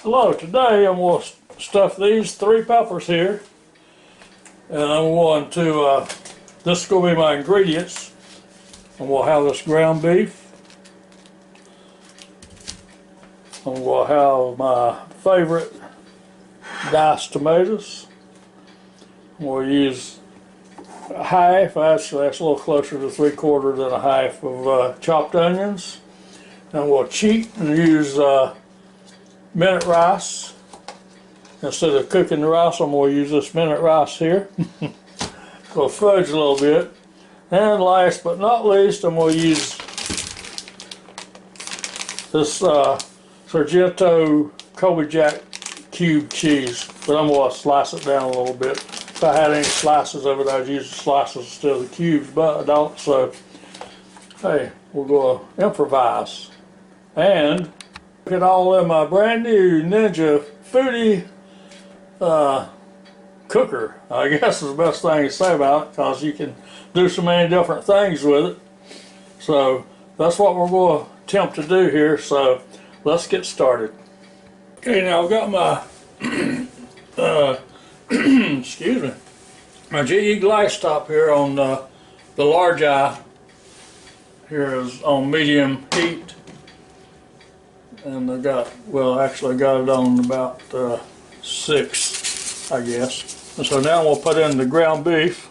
Hello, today I'm going to stuff these 3 peppers here, and I'm going to, this is going to be my ingredients. I'm going to have this ground beef. I'm going to have my favorite diced tomatoes. I'm going to use a half, actually that's a little closer to 3/4 than a half of chopped onions. And I'm going to cheat and use minute rice. Instead of cooking the rice, I'm going to use this minute rice here. Go fudge a little bit. And last but not least, I'm going to use this Sargento colby-jack cube cheese. But I'm going to slice it down a little bit. If I had any slices of it, I'd use the slices instead of the cubes, but I don't, so hey, we're going to improvise. And look at all in my brand new Ninja FOODi cooker. I guess is the best thing to say about it, because you can do so many different things with it. So that's what we're going to attempt to do here, so let's get started. Okay, now I've got my excuse me, my GE glass top here on the large eye. Here is on medium heat. And I got, well, actually I got it on about 6, I guess. And so now we'll put in the ground beef.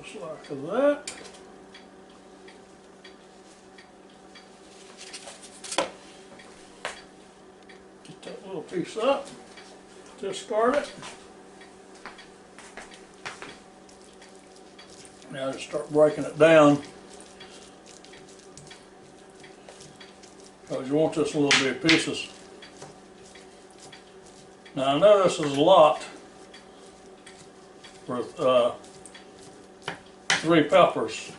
Just like that. Little piece up, discard it. Now just start breaking it down, because you want this a little bit of pieces. Now I know this is a lot for 3 peppers,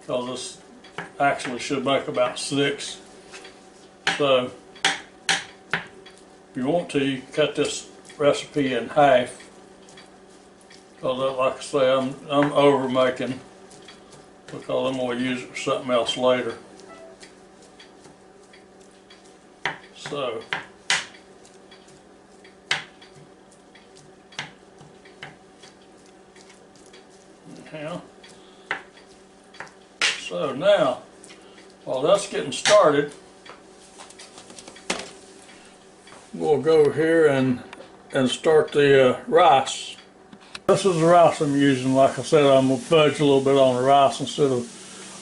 because this actually should make about 6. So if you want to, you can cut this recipe in half, because like I say, I'm over making, because I'm going to use it for something else later. So now while that's getting started, we'll go over here and start the rice. This is the rice I'm using. Like I said, I'm going to fudge a little bit on the rice instead of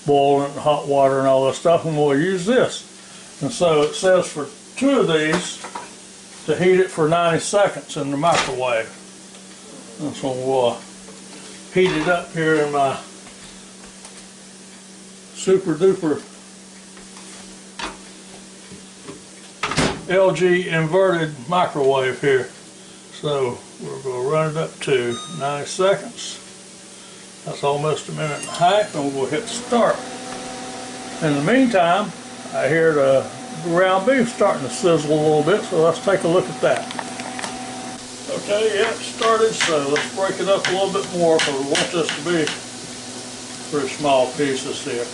boiling it in hot water and all that stuff. I'm going to use this. And so it says for 2 of these to heat it for 90 seconds in the microwave. And so we'll heat it up here in my super duper LG inverted microwave here. So we're going to run it up to 90 seconds. That's almost a minute and a half, and we'll hit start. In the meantime, I hear the ground beef starting to sizzle a little bit, so let's take a look at that. Okay, yeah, it started, so let's break it up a little bit more, because we want this to be pretty small pieces here.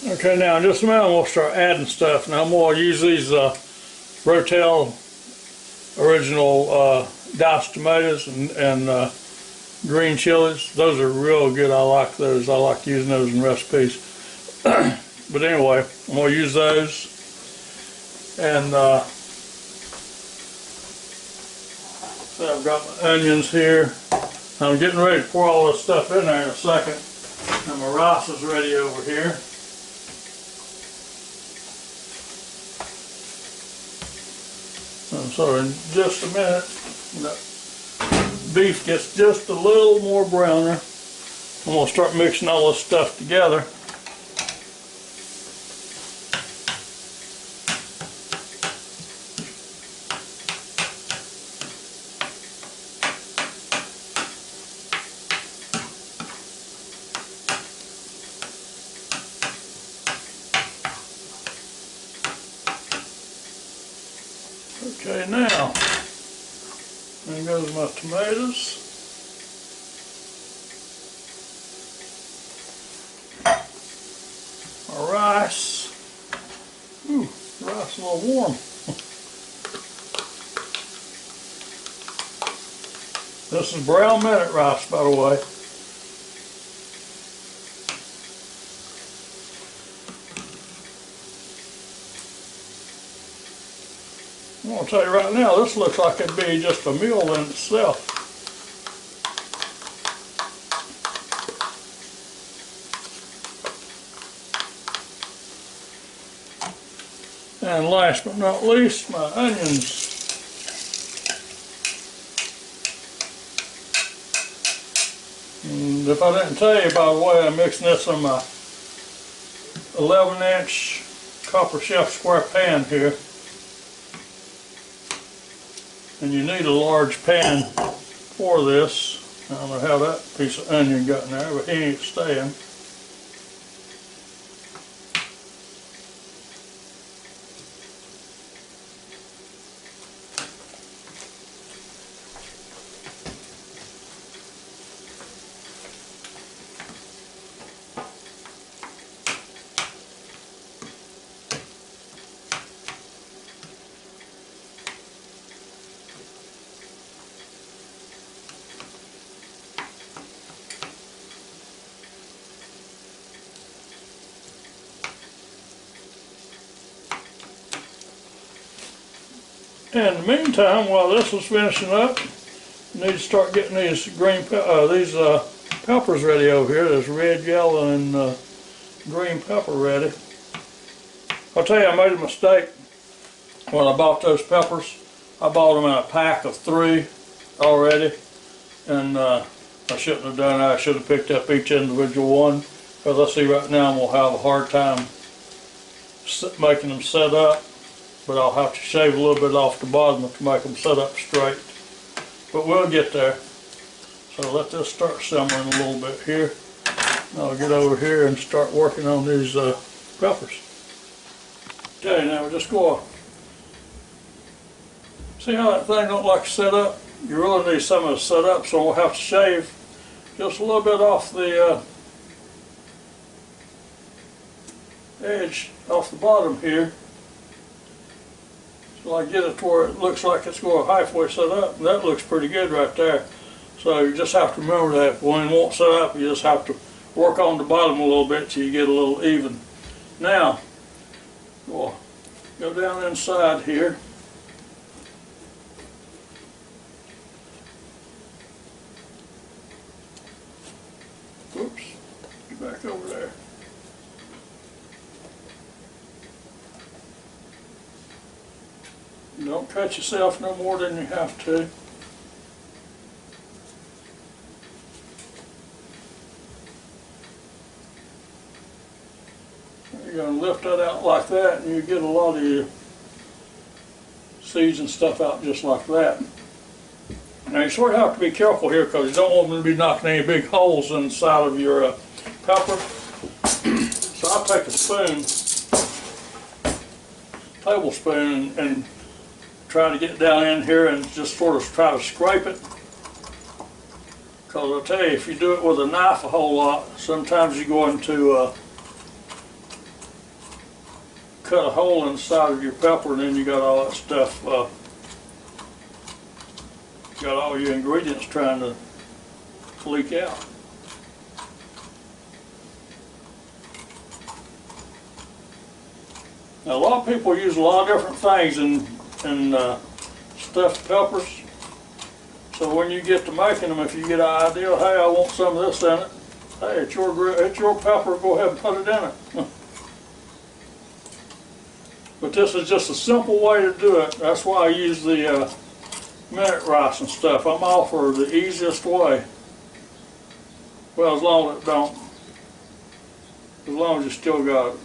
Okay, now in just a minute we'll start adding stuff. Now I'm going to use these Rotel original diced tomatoes and green chilies. Those are real good. I like those. I like using those in recipes. But anyway, I'm going to use those. And so I've got my onions here. I'm getting ready to pour all this stuff in there in a second. And my rice is ready over here. So in just a minute, that beef gets just a little more browner. I'm going to start mixing all this stuff together. Okay, now, there goes my tomatoes. My rice. Ooh, the rice is a little warm. This is brown minute rice, by the way. I'm going to tell you right now, this looks like it'd be just a meal in itself. And last but not least, my onions. And if I didn't tell you, by the way, I'm mixing this in my 11-inch copper chef square pan here. And you need a large pan for this. I don't know how that piece of onion got in there, but he ain't staying. In the meantime, while this is finishing up, you need to start getting these peppers ready over here. There's red, yellow, and green pepper ready. I'll tell you, I made a mistake when I bought those peppers. I bought them in a pack of 3 already, and I shouldn't have done that. I should have picked up each individual one, because I see right now I'm going to have a hard time making them set up. But I'll have to shave a little bit off the bottom to make them set up straight. But we'll get there. So let this start simmering a little bit here. And I'll get over here and start working on these peppers. Okay, now we're just going. See how that thing don't like to set up? You really need some of it set up, so we'll have to shave just a little bit off the edge, off the bottom here. So I get it to where it looks like it's going halfway set up, and that looks pretty good right there. So you just have to remember that when it won't set up, you just have to work on the bottom a little bit till you get a little even. Now, we'll go down inside here. Oops, get back over there. Don't cut yourself no more than you have to. You're going to lift that out like that, and you get a lot of your seeds and stuff out just like that. Now you sort of have to be careful here, because you don't want them to be knocking any big holes inside of your pepper. So I'll take a spoon, tablespoon, and try to get down in here and just sort of try to scrape it. Because I'll tell you, if you do it with a knife a whole lot, sometimes you're going to cut a hole inside of your pepper, and then you got all that stuff, got all your ingredients trying to leak out. Now a lot of people use a lot of different things in stuffed peppers. So when you get to making them, if you get an idea, hey, I want some of this in it, hey, it's your pepper, go ahead and put it in it. But this is just a simple way to do it. That's why I use the minute rice and stuff. I'm all for the easiest way. Well, as long as you still got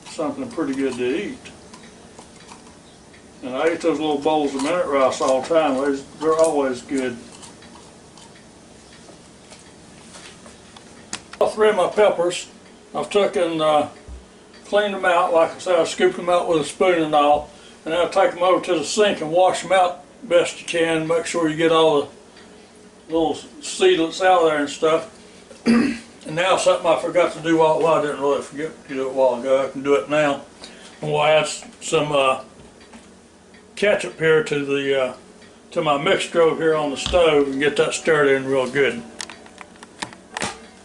something pretty good to eat. And I eat those little bowls of minute rice all the time. They're always good. All three of my peppers, I've taken, cleaned them out. Like I said, I scooped them out with a spoon and all. And then I take them over to the sink and wash them out best you can. Make sure you get all the little seedlets out of there and stuff. And now something I forgot to do well, I didn't really forget to do it a while ago. I can do it now. And we'll add some ketchup here to my mixture over here on the stove and get that stirred in real good.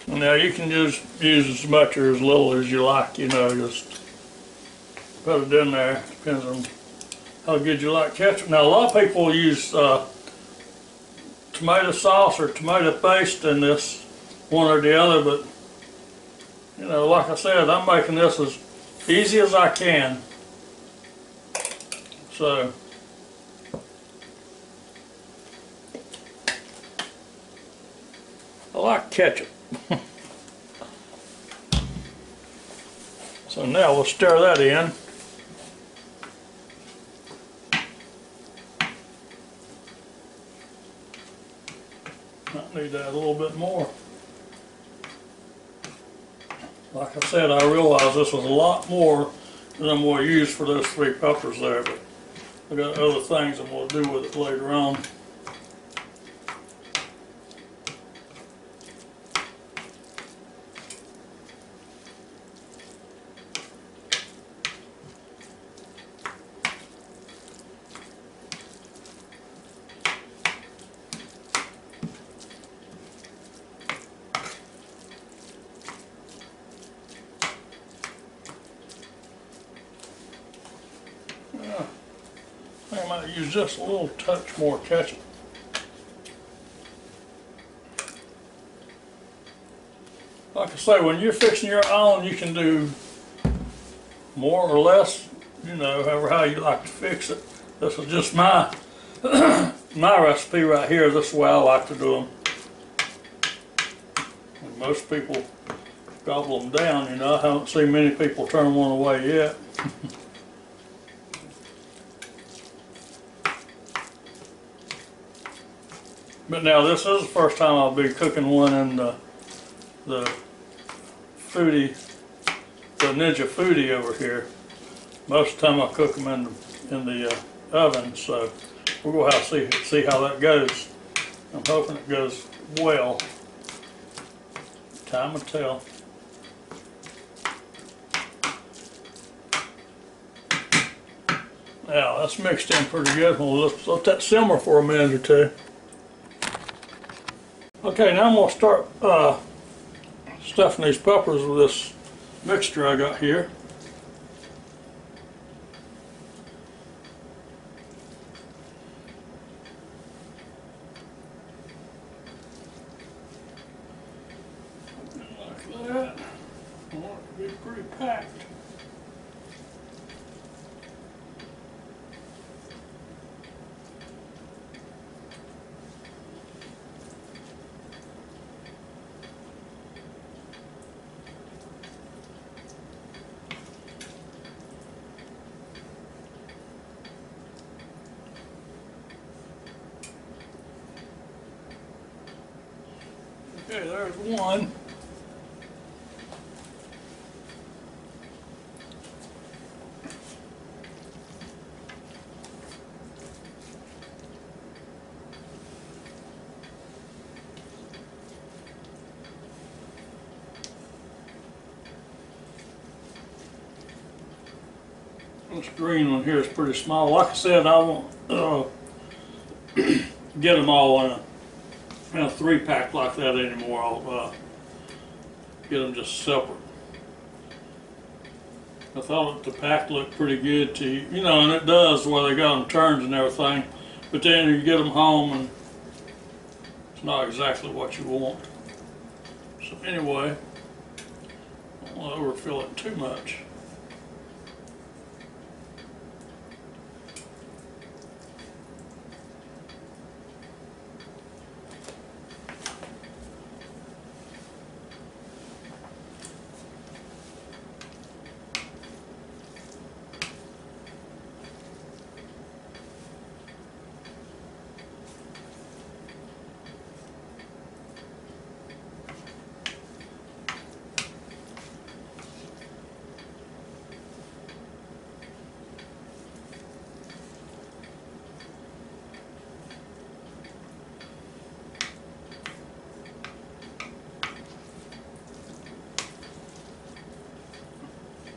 And now you can just use as much or as little as you like, you know, just put it in there. Depends on how good you like ketchup. Now a lot of people use tomato sauce or tomato paste in this, one or the other, but you know, like I said, I'm making this as easy as I can. So I like ketchup. So now we'll stir that in. Might need that a little bit more. Like I said, I realized this was a lot more than I'm going to use for those three peppers there, but I got other things I'm going to do with it later on. I might use just a little touch more ketchup. Like I say, when you're fixing your own, you can do more or less, you know, how you like to fix it. This is just my my recipe right here. This is the way I like to do them. And most people gobble them down, you know. I haven't seen many people turn one away yet. But now this is the first time I'll be cooking one in the FOODi, the Ninja FOODi over here. Most of the time I cook them in the oven, so we're going to have to see how that goes. I'm hoping it goes well. Time will tell. Now that's mixed in pretty good. We'll let that simmer for a minute or two. Okay, now I'm going to start stuffing these peppers with this mixture I got here. Like that. I want it to be pretty packed. Okay, there's one. This green one here is pretty small. Like I said, I won't get them all in a 3-pack like that anymore. I'll get them just separate. I thought the pack looked pretty good to you know, and it does where they got them turns and everything. But then you get them home and it's not exactly what you want. So anyway, I don't want to overfill it too much.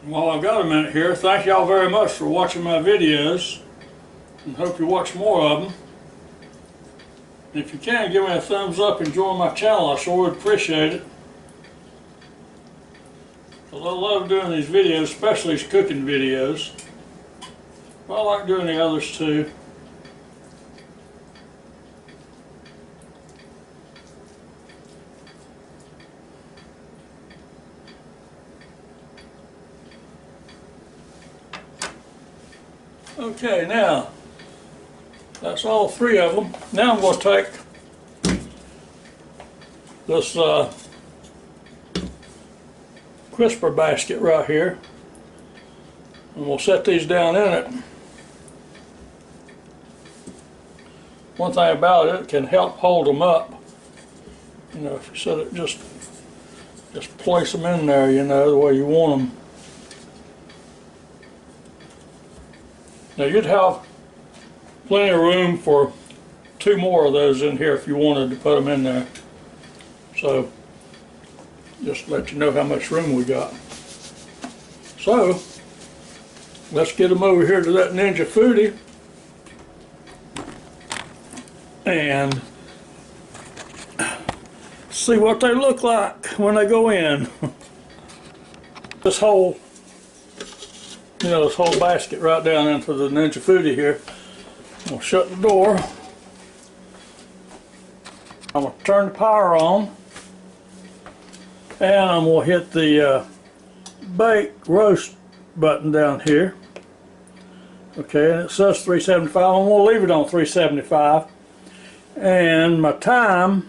Well, I've got a minute here. Thank y'all very much for watching my videos, and hope you watch more of them. If you can, give me a thumbs up and join my channel. I sure would appreciate it. I love doing these videos, especially these cooking videos. But I like doing the others too. Okay, now that's all three of them. Now I'm going to take this crisper basket right here, and we'll set these down in it. One thing about it, it can help hold them up. You know, if you set it, just place them in there, you know, the way you want them. Now you'd have plenty of room for two more of those in here if you wanted to put them in there. So just to let you know how much room we got. So let's get them over here to that Ninja FOODi and see what they look like when they go in. This whole this whole basket right down into the Ninja FOODi here. We'll shut the door. I'm going to turn the power on, and I'm going to hit the bake roast button down here. Okay, and it says 375. I'm going to leave it on 375, and my time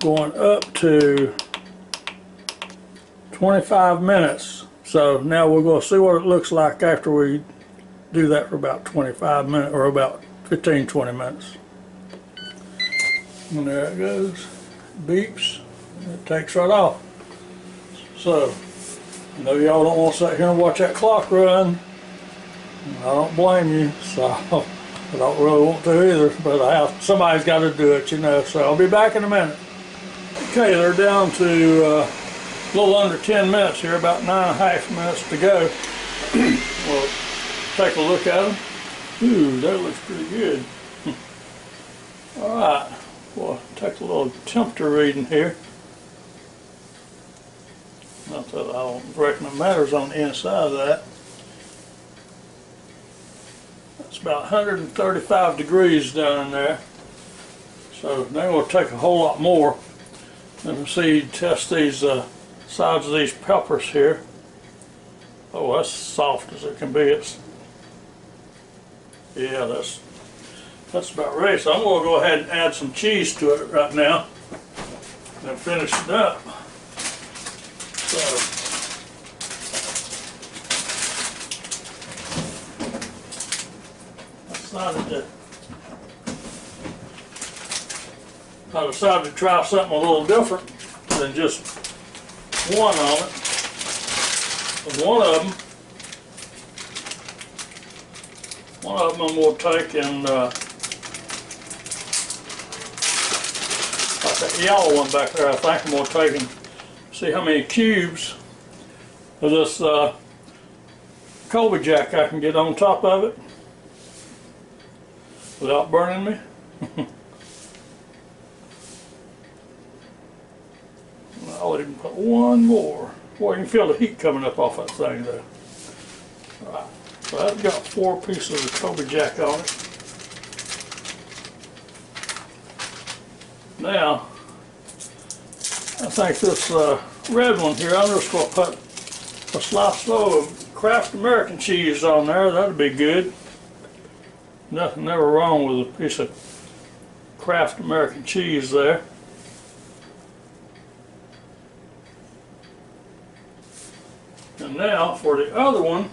going up to 25 minutes. So now we're going to see what it looks like after we do that for about 25 minutes, or about 15-20 minutes. And there it goes. Beeps. It takes right off. So I know y'all don't want to sit here and watch that clock run. I don't blame you. So I don't really want to either, but somebody's got to do it, you know. So I'll be back in a minute. Okay, they're down to a little under 10 minutes here, about 9.5 minutes to go. We'll take a look at them. Ooh, that looks pretty good. Alright, we'll take a little temperature reading here. Not that I don't reckon it matters on the inside of that. That's about 135 degrees down in there. So now we'll take a whole lot more. Let me see, test these sides of these peppers here. Oh, that's soft as it can be. Yeah, that's about ready. So I'm going to go ahead and add some cheese to it right now and finish it up. So I decided to try something a little different than just one on it. And one of them I'm going to take and like that yellow one back there, I think I'm going to take and see how many cubes of this colby-jack I can get on top of it without burning me. I'll even put one more. Boy, you can feel the heat coming up off that thing there. Alright, so I've got 4 pieces of colby-jack on it. Now, I think this red one here, I'm just going to put a slice full of Kraft American cheese on there. That'd be good. Nothing ever wrong with a piece of Kraft American cheese there. And now for the other one,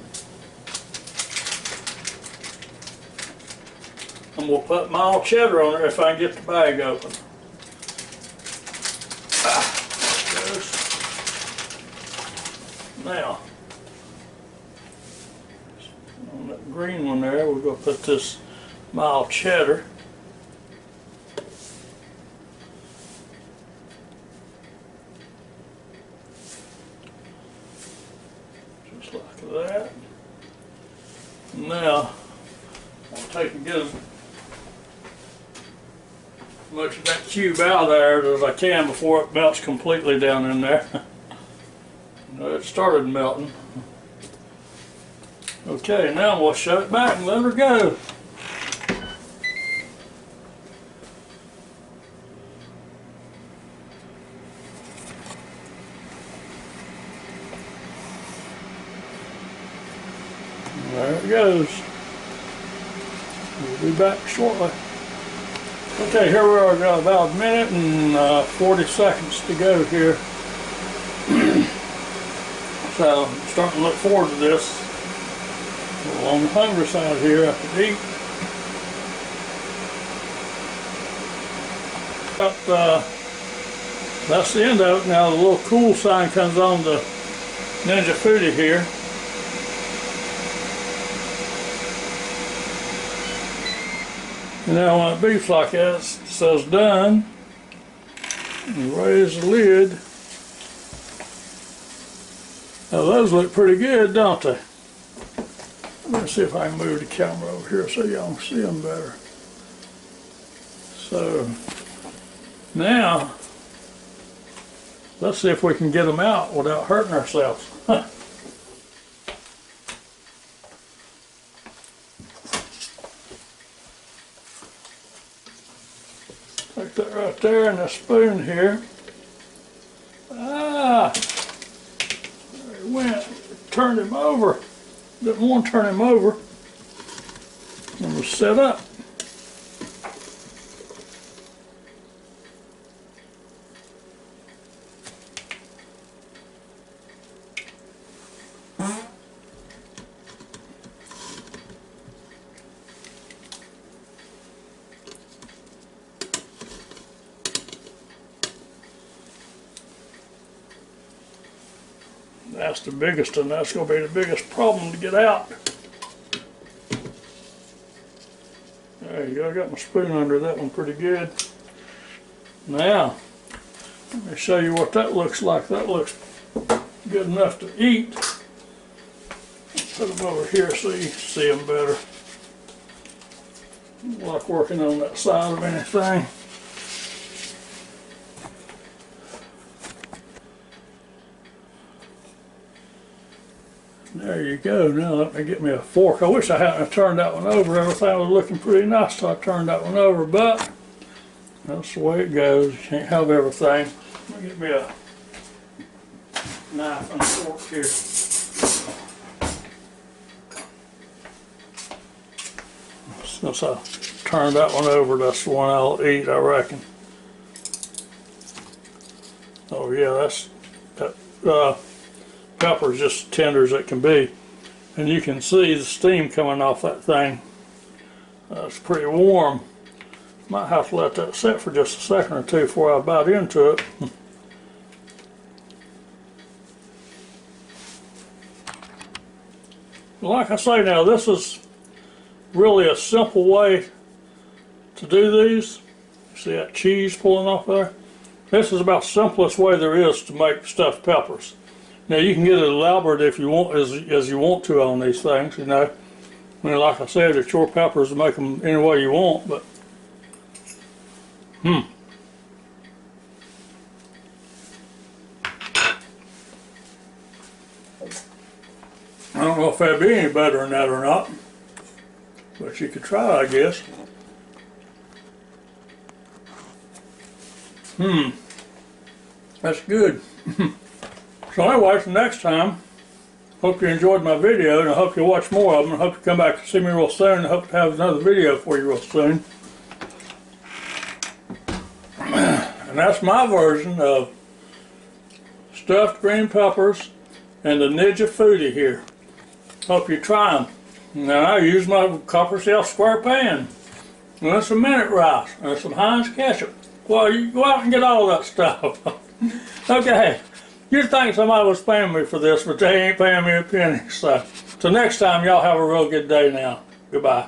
I'm going to put mild cheddar on there if I can get the bag open. There it goes. Now, on that green one there, we're going to put this mild cheddar. like that. Now, I'll take and get as much of that cube out of there as I can before it melts completely down in there. It started melting. Okay, now we'll shut it back and let her go. There it goes. We'll be back shortly. Okay, here we are, got about a minute and 40 seconds to go here. So I'm starting to look forward to this. A little on the hungry side here after eat. That's the end of it. Now the little cool sign comes on the Ninja FOODi here. And now when it beeps like that, it says done. You raise the lid. Now those look pretty good, don't they? Let's see if I can move the camera over here so y'all can see them better. So now let's see if we can get them out without hurting ourselves. Take that right there and a spoon here. Ah! There he went. Turned him over. Didn't want to turn him over. And was set up. That's the biggest, and that's going to be the biggest problem to get out. There you go, I got my spoon under that one pretty good. Now, let me show you what that looks like. That looks good enough to eat. Put them over here so you can see them better. Like working on that side of anything. There you go. Now let me get me a fork. I wish I hadn't turned that one over. Everything was looking pretty nice till I turned that one over, but that's the way it goes. You can't have everything. Let me get me a knife and a fork here. Since I turned that one over, that's the one I'll eat, I reckon. Oh yeah, that pepper's just tender as it can be, and you can see the steam coming off that thing. It's pretty warm. Might have to let that sit for just a second or two before I bite into it. Like I say, now this is really a simple way to do these. See that cheese pulling off there? This is about the simplest way there is to make stuffed peppers. Now you can get it elaborate if you want, as you want to on these things, you know. I mean, like I said, it's your peppers to make them any way you want, but I don't know if that'd be any better than that or not, but you could try, I guess. That's good. So anyway, for next time, hope you enjoyed my video, and I hope you watch more of them. I hope you come back and see me real soon. I hope to have another video for you real soon. And that's my version of stuffed green peppers and the Ninja FOODi here. Hope you try them. Now I use my copper shell square pan. And that's some minute rice and some Heinz ketchup. Well, you go out and get all that stuff. Okay. You'd think somebody was paying me for this, but they ain't paying me a penny. So, till next time, y'all have a real good day now. Goodbye.